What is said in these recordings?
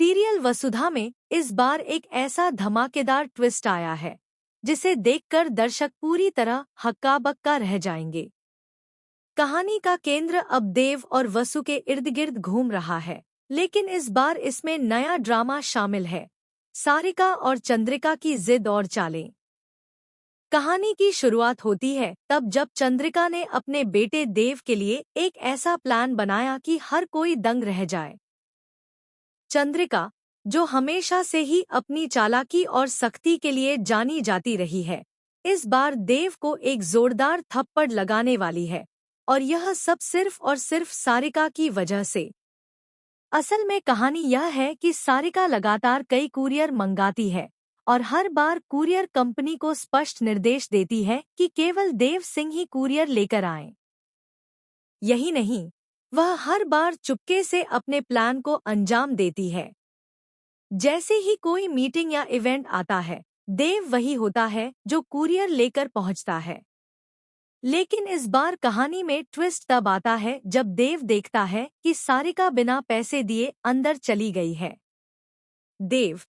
Serial वसुधा में इस बार एक ऐसा धमाकेदार ट्विस्ट आया है जिसे देखकर दर्शक पूरी तरह हक्का बक्का रह जाएंगे। कहानी का केंद्र अब देव और वसु के इर्द गिर्द घूम रहा है, लेकिन इस बार इसमें नया ड्रामा शामिल है, सारिका और चंद्रिका की जिद और चालें। कहानी की शुरुआत होती है तब जब चंद्रिका ने अपने बेटे देव के लिए एक ऐसा प्लान बनाया कि हर कोई दंग रह जाए। चंद्रिका, जो हमेशा से ही अपनी चालाकी और सख्ती के लिए जानी जाती रही है, इस बार देव को एक जोरदार थप्पड़ लगाने वाली है, और यह सब सिर्फ और सिर्फ सारिका की वजह से। असल में कहानी यह है कि सारिका लगातार कई कुरियर मंगाती है और हर बार कुरियर कंपनी को स्पष्ट निर्देश देती है कि केवल देव सिंह ही कुरियर लेकर आएं। यही नहीं, वह हर बार चुपके से अपने प्लान को अंजाम देती है। जैसे ही कोई मीटिंग या इवेंट आता है, देव वही होता है जो कुरियर लेकर पहुंचता है। लेकिन इस बार कहानी में ट्विस्ट तब आता है जब देव देखता है कि सारिका बिना पैसे दिए अंदर चली गई है। देव,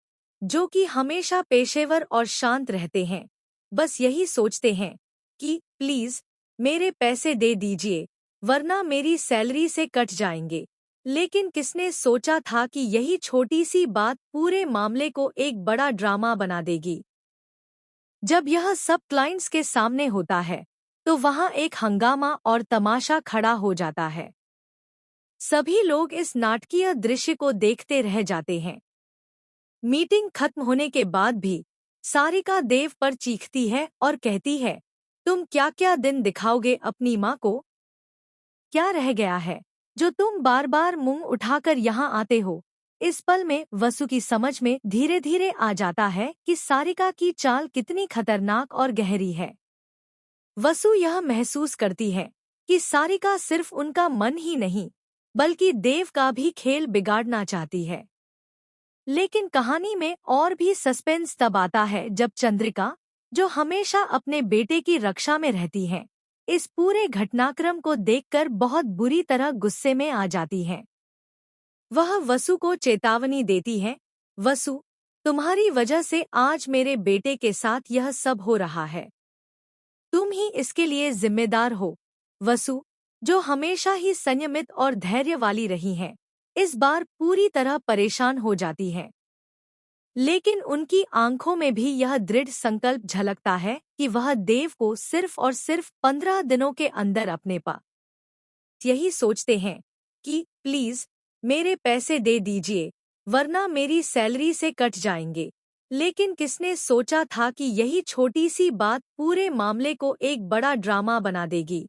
जो कि हमेशा पेशेवर और शांत रहते हैं, बस यही सोचते हैं कि प्लीज मेरे पैसे दे दीजिए, वरना मेरी सैलरी से कट जाएंगे। लेकिन किसने सोचा था कि यही छोटी सी बात पूरे मामले को एक बड़ा ड्रामा बना देगी। जब यह सब क्लाइंट्स के सामने होता है तो वहां एक हंगामा और तमाशा खड़ा हो जाता है। सभी लोग इस नाटकीय दृश्य को देखते रह जाते हैं। मीटिंग खत्म होने के बाद भी सारिका देव पर चीखती है और कहती है, तुम क्या क्या दिन दिखाओगे अपनी माँ को? क्या रह गया है जो तुम बार बार मुंह उठाकर यहाँ आते हो? इस पल में वसु की समझ में धीरे धीरे आ जाता है कि सारिका की चाल कितनी खतरनाक और गहरी है। वसु यह महसूस करती है कि सारिका सिर्फ उनका मन ही नहीं, बल्कि देव का भी खेल बिगाड़ना चाहती है। लेकिन कहानी में और भी सस्पेंस तब आता है जब चंद्रिका, जो हमेशा अपने बेटे की रक्षा में रहती है, इस पूरे घटनाक्रम को देखकर बहुत बुरी तरह गुस्से में आ जाती है। वह वसु को चेतावनी देती है, वसु, तुम्हारी वजह से आज मेरे बेटे के साथ यह सब हो रहा है। तुम ही इसके लिए जिम्मेदार हो। वसु, जो हमेशा ही संयमित और धैर्य वाली रही हैं, इस बार पूरी तरह परेशान हो जाती है। लेकिन उनकी आंखों में भी यह दृढ़ संकल्प झलकता है कि वह देव को सिर्फ और सिर्फ 15 दिनों के अंदर अपने पास यही सोचते हैं कि प्लीज मेरे पैसे दे दीजिए, वरना मेरी सैलरी से कट जाएंगे। लेकिन किसने सोचा था कि यही छोटी सी बात पूरे मामले को एक बड़ा ड्रामा बना देगी।